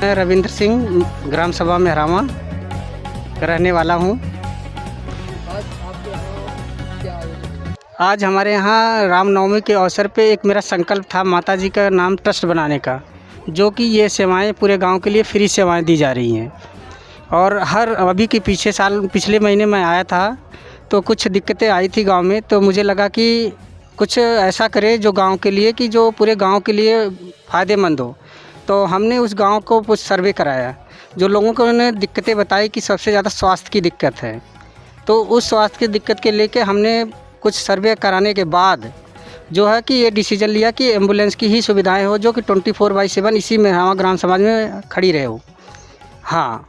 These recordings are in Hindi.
मैं रविंद्र सिंह ग्राम सभा मेहरामा का रहने वाला हूँ। आज हमारे यहाँ रामनवमी के अवसर पे एक मेरा संकल्प था माता जी का नाम ट्रस्ट बनाने का, जो कि ये सेवाएं पूरे गांव के लिए फ्री सेवाएं दी जा रही हैं। और अभी के पिछले महीने मैं आया था तो कुछ दिक्कतें आई थी गांव में, तो मुझे लगा कि कुछ ऐसा करे जो गांव के लिए, कि जो पूरे गांव के लिए फ़ायदेमंद हो। तो हमने उस गांव को कुछ सर्वे कराया, जो लोगों को उन्होंने दिक्कतें बताई कि सबसे ज़्यादा स्वास्थ्य की दिक्कत है। तो उस स्वास्थ्य की दिक्कत के लेके हमने कुछ सर्वे कराने के बाद जो है कि ये डिसीजन लिया कि एम्बुलेंस की ही सुविधाएं हो, जो कि 24/7 इसी मेहरामा ग्राम समाज में खड़ी रहे हो। हाँ,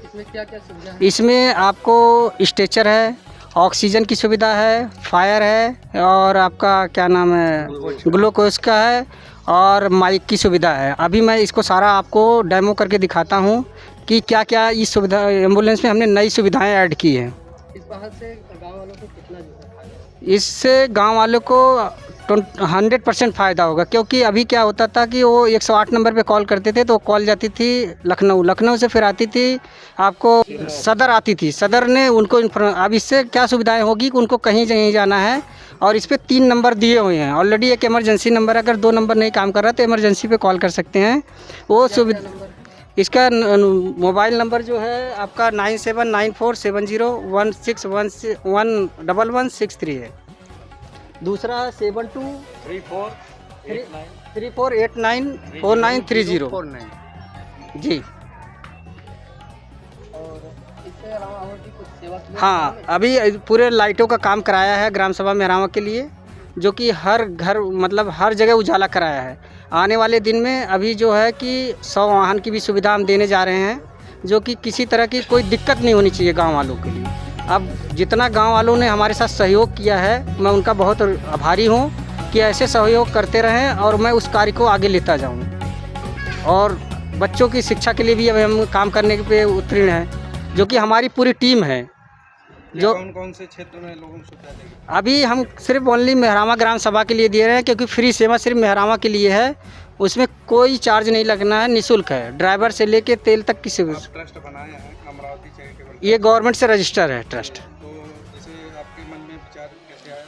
इसमें क्या क्या सुविधा है? इसमें आपको स्ट्रेचर है, ऑक्सीजन की सुविधा है, फायर है, और आपका क्या नाम है, ग्लूकोज का है, और माइक की सुविधा है। अभी मैं इसको सारा आपको डेमो करके दिखाता हूँ कि क्या क्या इस सुविधा एम्बुलेंस में हमने नई सुविधाएं ऐड की हैं। इस बाहर से गांव वालों को कितना जो है फायदा? इससे गांव वालों को 100% फ़ायदा होगा, क्योंकि अभी क्या होता था कि वो 108 नंबर पे कॉल करते थे तो कॉल जाती थी लखनऊ से, फिर आती थी आपको सदर आती थी, सदर ने उनको अब इससे क्या सुविधाएं होगी कि उनको कहीं नहीं जाना है। और इस पर 3 नंबर दिए हुए हैं ऑलरेडी। एक इमरजेंसी नंबर, अगर 2 नंबर नहीं काम कर रहा तो इमरजेंसी पे कॉल कर सकते हैं। वो सुविधा, इसका मोबाइल नंबर जो है आपका 979470161163 है। दूसरा 7234894930 जी। और इससे अलावा और भी कुछ सेवा की? हाँ, अभी पूरे लाइटों का काम कराया है ग्राम सभा मेहरामा के लिए, जो कि हर घर मतलब हर जगह उजाला कराया है। आने वाले दिन में अभी जो है कि 100 वाहन की भी सुविधा हम देने जा रहे हैं, जो कि किसी तरह की कोई दिक्कत नहीं होनी चाहिए गांव वालों के लिए। अब जितना गांव वालों ने हमारे साथ सहयोग किया है, मैं उनका बहुत आभारी हूं कि ऐसे सहयोग करते रहें और मैं उस कार्य को आगे लेता जाऊं। और बच्चों की शिक्षा के लिए भी अब हम काम करने पे उत्तीर्ण हैं, जो कि हमारी पूरी टीम है। जो कौन से क्षेत्र में लोगों को सुविधा देगी? अभी हम सिर्फ ओनली मेहरामा ग्राम सभा के लिए दे रहे हैं, क्योंकि फ्री सेवा सिर्फ मेहरामा के लिए है। उसमें कोई चार्ज नहीं लगना है, निःशुल्क है। ड्राइवर से लेके तेल तक की सुविधा। ट्रस्ट बनाया है अमरावती चैरिटेबल, ये गवर्नमेंट से रजिस्टर है ट्रस्ट। तो जैसे आपके मन में विचार कैसे आया?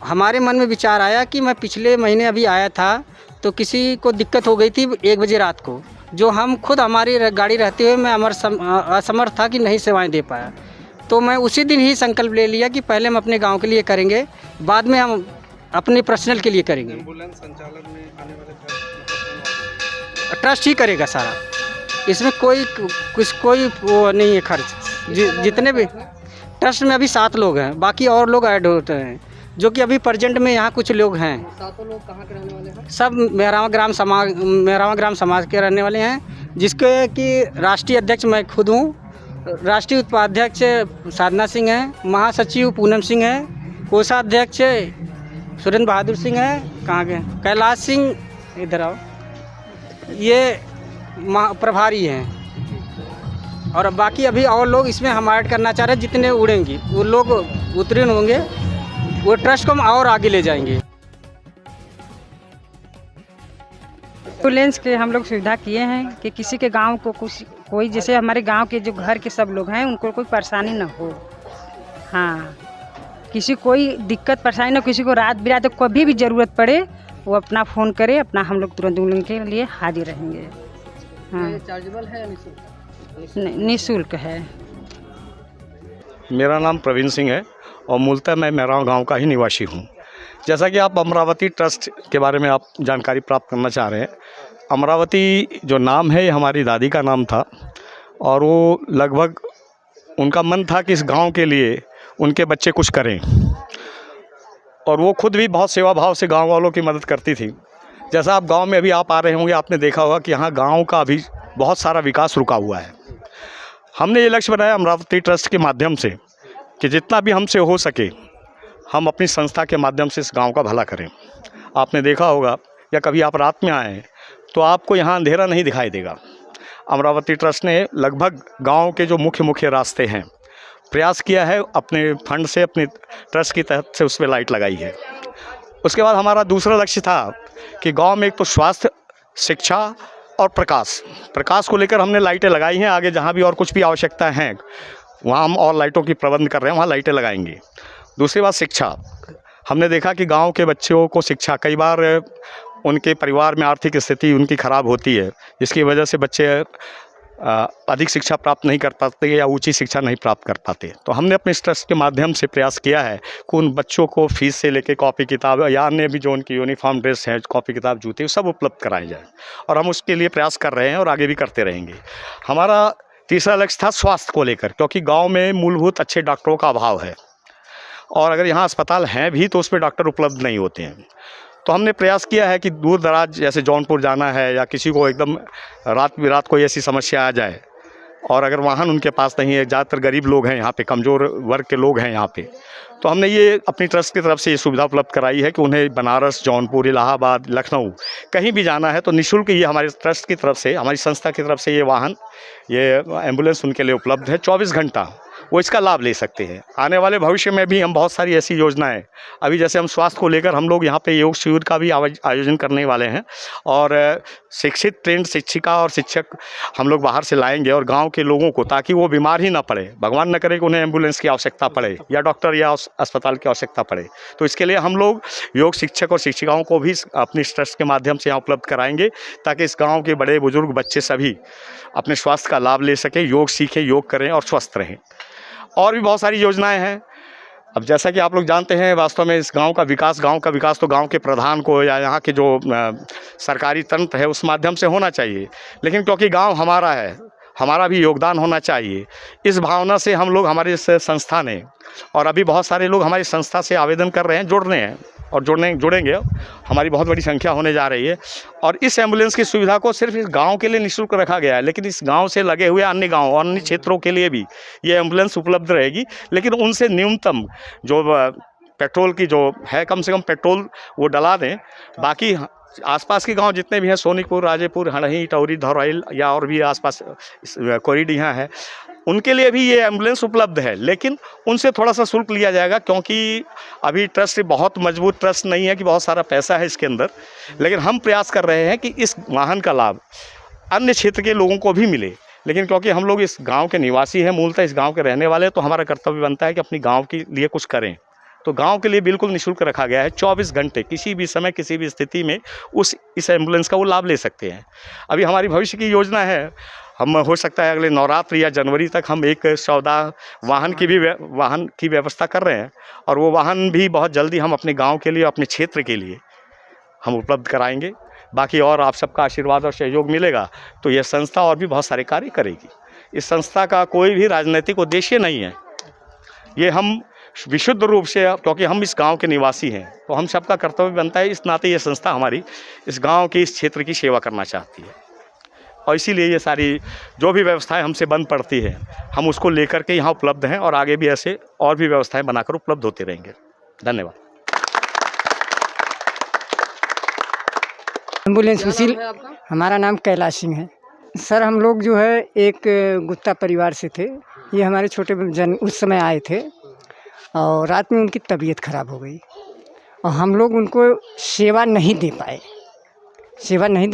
हमारे मन में विचार आया कि मैं पिछले महीने अभी आया था तो किसी को दिक्कत हो गई थी 1 बजे रात को, जो हम खुद हमारी गाड़ी रहते हुए मैं असमर्थ था कि नहीं सेवाएं दे पाया। तो मैं उसी दिन ही संकल्प ले लिया कि पहले हम अपने गांव के लिए करेंगे, बाद में हम अपने पर्सनल के लिए करेंगे। एम्बुलेंस संचालन में आने वाले ट्रस्ट ही करेगा सारा, इसमें कोई वो नहीं है खर्च। जितने भी ट्रस्ट में अभी 7 लोग हैं, बाकी और लोग ऐड होते हैं, जो कि अभी प्रेजेंट में यहाँ कुछ लोग हैं। 7 लोग कहाँ के रहने वाले हैं? सब मेहरामा ग्राम समाज के रहने वाले हैं, जिसके कि राष्ट्रीय अध्यक्ष मैं खुद हूँ, राष्ट्रीय उपाध्यक्ष साधना सिंह हैं, महासचिव पूनम सिंह हैं, कोषाध्यक्ष सुरेंद्र बहादुर सिंह हैं, कहाँ के कैलाश सिंह, इधर आओ, ये प्रभारी हैं। और बाकी अभी और लोग इसमें हम ऐड करना चाह रहे हैं। जितने उड़ेंगी वो लोग उत्तीर्ण होंगे, वो ट्रस्ट को हम और आगे ले जाएंगे। एम्बुलेंस के हम लोग सुविधा किए हैं कि किसी के गांव को कोई जैसे हमारे गांव के जो घर के सब लोग हैं उनको कोई परेशानी ना हो। हाँ, किसी कोई दिक्कत परेशानी ना, किसी को रात बिरात कभी भी ज़रूरत पड़े वो अपना फ़ोन करे, अपना हम लोग तुरंत उनके लिए हाजिर रहेंगे। हाँ, ये चार्जेबल है या निःशुल्क? निःशुल्क है। मेरा नाम प्रवीण सिंह है और मूलतः मैं मेहरामा गांव का ही निवासी हूं। जैसा कि आप अमरावती ट्रस्ट के बारे में आप जानकारी प्राप्त करना चाह रहे हैं, अमरावती जो नाम है ये हमारी दादी का नाम था, और वो लगभग उनका मन था कि इस गांव के लिए उनके बच्चे कुछ करें, और वो खुद भी बहुत सेवा भाव से गांव वालों की मदद करती थी। जैसा आप गांव में अभी आप आ रहे होंगे, आपने देखा होगा कि यहाँ गांव का अभी बहुत सारा विकास रुका हुआ है। हमने ये लक्ष्य बनाया अमरावती ट्रस्ट के माध्यम से कि जितना भी हमसे हो सके हम अपनी संस्था के माध्यम से इस गांव का भला करें। आपने देखा होगा या कभी आप रात में आएँ तो आपको यहाँ अंधेरा नहीं दिखाई देगा। अमरावती ट्रस्ट ने लगभग गांव के जो मुख्य रास्ते हैं प्रयास किया है, अपने फंड से, अपने ट्रस्ट की तहत से उस पर लाइट लगाई है। उसके बाद हमारा दूसरा लक्ष्य था कि गांव में एक तो स्वास्थ्य, शिक्षा और प्रकाश को लेकर हमने लाइटें लगाई हैं। आगे जहाँ भी और कुछ भी आवश्यकता है वहाँ हम और लाइटों की प्रबंध कर रहे हैं, वहाँ लाइटें लगाएंगे। दूसरी बात शिक्षा, हमने देखा कि गांव के बच्चों को शिक्षा, कई बार उनके परिवार में आर्थिक स्थिति उनकी ख़राब होती है, जिसकी वजह से बच्चे अधिक शिक्षा प्राप्त नहीं कर पाते या ऊंची शिक्षा नहीं प्राप्त कर पाते। तो हमने अपने इस ट्रस्ट के माध्यम से प्रयास किया है कि उन बच्चों को फीस से लेकर कॉपी किताब या अन्य भी जो उनकी यूनिफॉर्म ड्रेस है, कॉपी किताब जूते, सब उपलब्ध कराए जाए, और हम उसके लिए प्रयास कर रहे हैं और आगे भी करते रहेंगे। हमारा तीसरा लक्ष्य था स्वास्थ्य को लेकर, क्योंकि गाँव में मूलभूत अच्छे डॉक्टरों का अभाव है, और अगर यहाँ अस्पताल हैं भी तो उसमें डॉक्टर उपलब्ध नहीं होते हैं। तो हमने प्रयास किया है कि दूर दराज जैसे जौनपुर जाना है या किसी को एकदम रात बिरात कोई ऐसी समस्या आ जाए, और अगर वाहन उनके पास नहीं है, ज़्यादातर गरीब लोग हैं यहाँ पे, कमज़ोर वर्ग के लोग हैं यहाँ पे, तो हमने ये अपनी ट्रस्ट की तरफ से ये सुविधा उपलब्ध कराई है कि उन्हें बनारस, जौनपुर, इलाहाबाद, लखनऊ कहीं भी जाना है तो निःशुल्क ये हमारे ट्रस्ट की तरफ से, हमारी संस्था की तरफ से ये वाहन, ये एम्बुलेंस उनके लिए उपलब्ध है। 24 घंटा वो इसका लाभ ले सकते हैं। आने वाले भविष्य में भी हम बहुत सारी ऐसी योजनाएं, अभी जैसे हम स्वास्थ्य को लेकर हम लोग यहाँ पे योग शिविर का भी आयोजन करने वाले हैं, और शिक्षित ट्रेंड शिक्षिका और शिक्षक हम लोग बाहर से लाएंगे और गांव के लोगों को, ताकि वो बीमार ही ना पड़े, भगवान न करे कि उन्हें एम्बुलेंस की आवश्यकता पड़े या डॉक्टर या अस्पताल की आवश्यकता पड़े। तो इसके लिए हम लोग योग शिक्षक और शिक्षिकाओं को भी अपनी ट्रस्ट के माध्यम से यहाँ उपलब्ध कराएंगे, ताकि इस गाँव के बड़े बुजुर्ग बच्चे सभी अपने स्वास्थ्य का लाभ ले सकें, योग सीखें, योग करें और स्वस्थ रहें। और भी बहुत सारी योजनाएं हैं। अब जैसा कि आप लोग जानते हैं, वास्तव में इस गांव का विकास तो गांव के प्रधान को या यहाँ के जो सरकारी तंत्र है उस माध्यम से होना चाहिए, लेकिन क्योंकि गांव हमारा है, हमारा भी योगदान होना चाहिए, इस भावना से हम लोग, हमारी इस संस्था ने, और अभी बहुत सारे लोग हमारी संस्था से आवेदन कर रहे हैं, जुड़ रहे हैं और जुड़ेंगे, हमारी बहुत बड़ी संख्या होने जा रही है। और इस एम्बुलेंस की सुविधा को सिर्फ इस गांव के लिए निःशुल्क रखा गया है, लेकिन इस गांव से लगे हुए अन्य गांव और अन्य क्षेत्रों के लिए भी ये एम्बुलेंस उपलब्ध रहेगी, लेकिन उनसे न्यूनतम जो पेट्रोल की जो है, कम से कम पेट्रोल वो डला दें। बाकी आसपास के गांव जितने भी हैं, सोनिकपुर, राजेपुर, हड़ही, टौरी, धौरइल या और भी आसपास कोरीडीहा है, उनके लिए भी ये एम्बुलेंस उपलब्ध है, लेकिन उनसे थोड़ा सा शुल्क लिया जाएगा, क्योंकि अभी ट्रस्ट बहुत मजबूत ट्रस्ट नहीं है कि बहुत सारा पैसा है इसके अंदर। लेकिन हम प्रयास कर रहे हैं कि इस वाहन का लाभ अन्य क्षेत्र के लोगों को भी मिले, लेकिन क्योंकि हम लोग इस गांव के निवासी हैं, मूलतः इस गांव के रहने वाले, तो हमारा कर्तव्य बनता है कि अपनी गांव के लिए कुछ करें। तो गांव के लिए बिल्कुल निःशुल्क रखा गया है। 24 घंटे किसी भी समय किसी भी स्थिति में इस एम्बुलेंस का वो लाभ ले सकते हैं। अभी हमारी भविष्य की योजना है, हम हो सकता है अगले नवरात्र या जनवरी तक हम एक 14 वाहन की व्यवस्था कर रहे हैं, और वो वाहन भी बहुत जल्दी हम अपने गांव के लिए, अपने क्षेत्र के लिए हम उपलब्ध कराएंगे। बाकी और आप सबका आशीर्वाद और सहयोग मिलेगा तो यह संस्था और भी बहुत सारे कार्य करेगी। इस संस्था का कोई भी राजनीतिक उद्देश्य नहीं है, ये हम विशुद्ध रूप से, क्योंकि हम इस गांव के निवासी हैं तो हम सबका कर्तव्य बनता है, इस नाते ये संस्था हमारी इस गांव के, इस क्षेत्र की सेवा करना चाहती है, और इसीलिए ये सारी जो भी व्यवस्थाएं हमसे बन पड़ती है हम उसको लेकर के यहाँ उपलब्ध हैं, और आगे भी ऐसे और भी व्यवस्थाएं बनाकर उपलब्ध होते रहेंगे। धन्यवाद। एम्बुलेंस क्या उसी, नाम है आपका? हमारा नाम कैलाश सिंह है सर। हम लोग जो है एक गुप्ता परिवार से थे। ये हमारे छोटे जन उस समय आए थे और रात में उनकी तबीयत ख़राब हो गई, और हम लोग उनको सेवा नहीं दे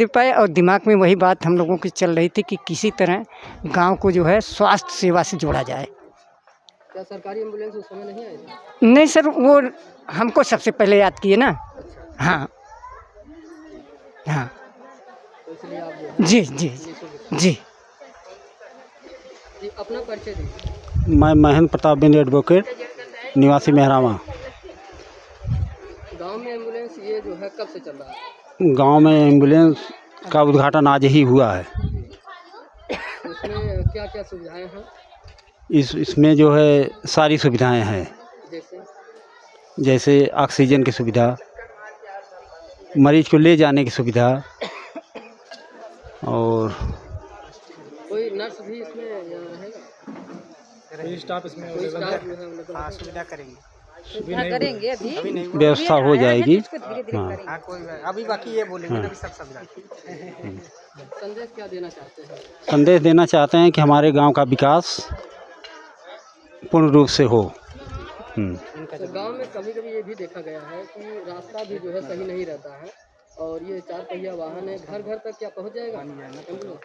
पाए, और दिमाग में वही बात हम लोगों की चल रही थी कि किसी तरह गांव को जो है स्वास्थ्य सेवा से जोड़ा जाए। क्या सरकारी एम्बुलेंस उस समय नहीं आई थी? नहीं सर, वो हमको सबसे पहले याद किए ना। हाँ हाँ, तो इसलिए आप जो है जी जी जी। जी, अपना परिचय दीजिए। मैं महेंद्र प्रताप बिंद, एडवोकेट, निवासी मेहरामा। गांव में एम्बुलेंस ये जो है कब से चल रहा है? गांव में एम्बुलेंस का उद्घाटन आज ही हुआ है। इसमें क्या क्या सुविधाएं हैं? इसमें जो है सारी सुविधाएं हैं, जैसे ऑक्सीजन की सुविधा, मरीज को ले जाने की सुविधा, और कोई नर्स भी इसमें रहेगा? कोई स्टाफ इसमें कोई स्टाफ जो है अवेलेबल है? सुविधा करेंगे, करेंगे अभी व्यवस्था हो जाएगी। हाँ, अभी बाकी ये बोलेंगे हाँ। अभी सब समझा। संदेश क्या देना चाहते हैं? संदेश देना चाहते हैं कि हमारे गांव का विकास पूर्ण रूप से हो। तो गांव में कभी कभी ये भी देखा गया है कि रास्ता भी जो है सही नहीं रहता है, और ये 4 पहिया वाहन है, घर घर तक क्या पहुंच जाएगा एम्बुलेंस?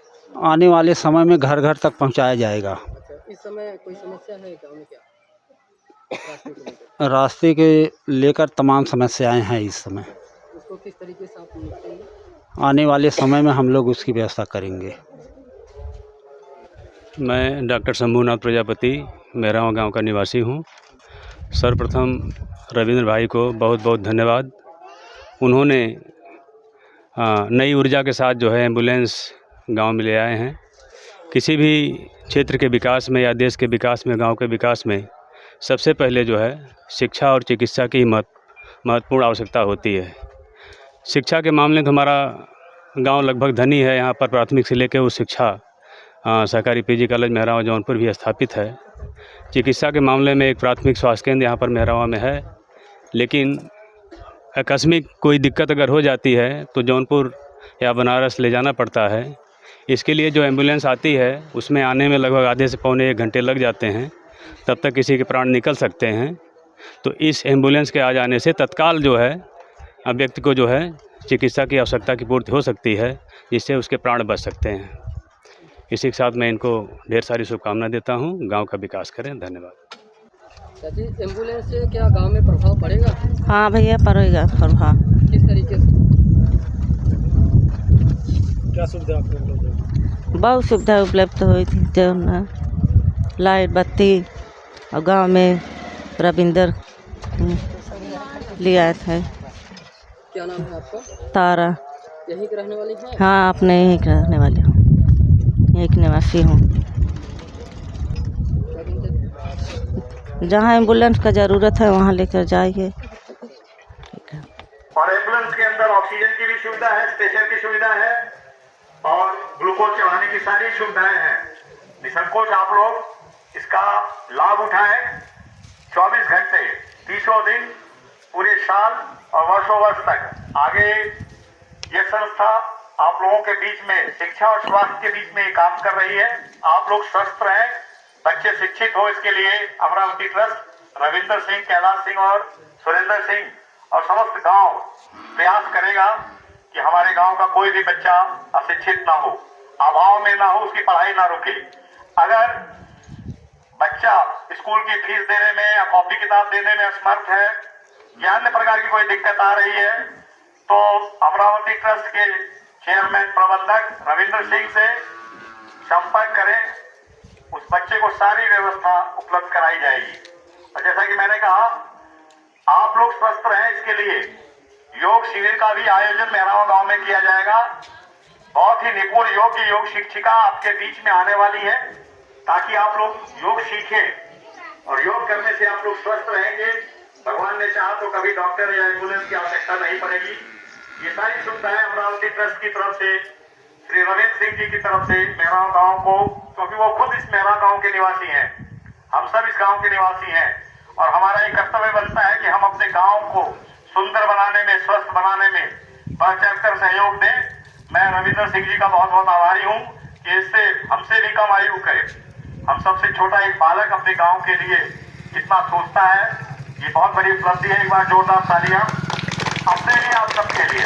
आने वाले समय में घर घर तक पहुंचाया जाएगा। अच्छा, इस समय कोई समस्या है गाँव में क्या रास्ते को लेकर? रास्ते के लेकर तमाम समस्याएं हैं इस समय। उसको किस तरीके से आप निपटेंगे? आने वाले समय में हम लोग उसकी व्यवस्था करेंगे। मैं डॉक्टर शंभूनाथ प्रजापति मेहरावा गांव का निवासी हूं। सर्वप्रथम रविंद्र भाई को बहुत बहुत धन्यवाद। उन्होंने नई ऊर्जा के साथ जो है एम्बुलेंस गांव में ले आए हैं। किसी भी क्षेत्र के विकास में या देश के विकास में, गांव के विकास में सबसे पहले जो है शिक्षा और चिकित्सा की महत्वपूर्ण आवश्यकता होती है। शिक्षा के मामले में तो हमारा गांव लगभग धनी है। यहाँ पर प्राथमिक से लेकर उच्च शिक्षा सरकारी पीजी कॉलेज मेहरावा जौनपुर भी स्थापित है। चिकित्सा के मामले में एक प्राथमिक स्वास्थ्य केंद्र यहाँ पर मेहरावा में है, लेकिन आकस्मिक कोई दिक्कत अगर हो जाती है तो जौनपुर या बनारस ले जाना पड़ता है। इसके लिए जो एम्बुलेंस आती है उसमें आने में लगभग आधे से पौने 1 घंटे लग जाते हैं, तब तक किसी के प्राण निकल सकते हैं। तो इस एम्बुलेंस के आ जाने से तत्काल जो है व्यक्ति को जो है चिकित्सा की आवश्यकता की पूर्ति हो सकती है, जिससे उसके प्राण बच सकते हैं। इसी के साथ मैं इनको ढेर सारी शुभकामनाएं देता हूं। गांव का विकास करें। धन्यवाद। चाची, एम्बुलेंस से क्या गांव में प्रभाव पड़ेगा? हाँ भैया, पड़ेगा प्रभाव। किस तरीके से? क्या सुविधा आप लोगों को? बहुत सुविधा उपलब्ध हुई थी, जो ना लाइट बत्ती, और गांव में रविंदर लिया था। क्या नाम है आपका? तारा। यहीं के रहने वाली हैं? हाँ, अपने यहीं के रहने वाली हूँ, यहीं की निवासी हूँ। जहाँ एम्बुलेंस का ज़रूरत है वहाँ लेकर जाइए। और एम्बुलेंस के अंदर ऑक्सीजन की भी सुविधा है, स्टेशन की सुविधा है और ग्लूकोज चढ़ाने की सारी सुविधाएं हैं। निसंकोच आप लोग इसका लाभ उठाएं। 24 घंटे 30 दिन पूरे साल और वर्षों वर्ष तक आगे ये संस्था आप लोगों के बीच में शिक्षा और स्वास्थ्य के बीच में काम कर रही है। आप लोग स्वस्थ रहें, बच्चे शिक्षित हो, इसके लिए अमरावती ट्रस्ट रविंदर सिंह, कैलाश सिंह और सुरेंद्र सिंह और समस्त गांव प्रयास करेगा कि हमारे गांव का कोई भी बच्चा अशिक्षित ना हो, अभाव में ना हो, उसकी पढ़ाई ना रुके। अगर बच्चा स्कूल की फीस देने में या कॉपी किताब देने में असमर्थ है या अन्य प्रकार की कोई दिक्कत आ रही है तो अमरावती ट्रस्ट के चेयरमैन प्रबंधक रविंद्र सिंह से संपर्क करें। उस बच्चे को सारी व्यवस्था उपलब्ध कराई जाएगी। और जैसा कि मैंने कहा, आप लोग स्वस्थ रहें, इसके लिए योग शिविर का भी आयोजन मेहरावा गांव में किया जाएगा। बहुत ही निपुण योग शिक्षिका आपके बीच में आने वाली है, ताकि आप लोग योग सीखें और योग करने से आप लोग स्वस्थ रहेंगे। भगवान ने चाहा तो कभी डॉक्टर या एम्बुलेंस की आवश्यकता नहीं पड़ेगी। ये सारी सुविधाएं अमरावती ट्रस्ट की तरफ से, श्री रविंद्र सिंह जी की तरफ से मेहरावा गांव को, क्योंकि वो खुद इस मेहरावा गांव के निवासी हैं, हम सब इस गांव के निवासी हैं और हमारा ये कर्तव्य बनता है कि हम अपने गांव को सुंदर बनाने में, स्वस्थ बनाने में बढ़ चढ़कर सहयोग दें। मैं रविंद्र सिंह जी का बहुत बहुत आभारी हूँ कि इससे हमसे भी कम आयु के, हम सबसे छोटा एक बालक अपने गांव के लिए कितना सोचता है, ये बहुत बड़ी उपलब्धि है। एक बार जोरदार तालियां अपने लिए, आप सबके लिए।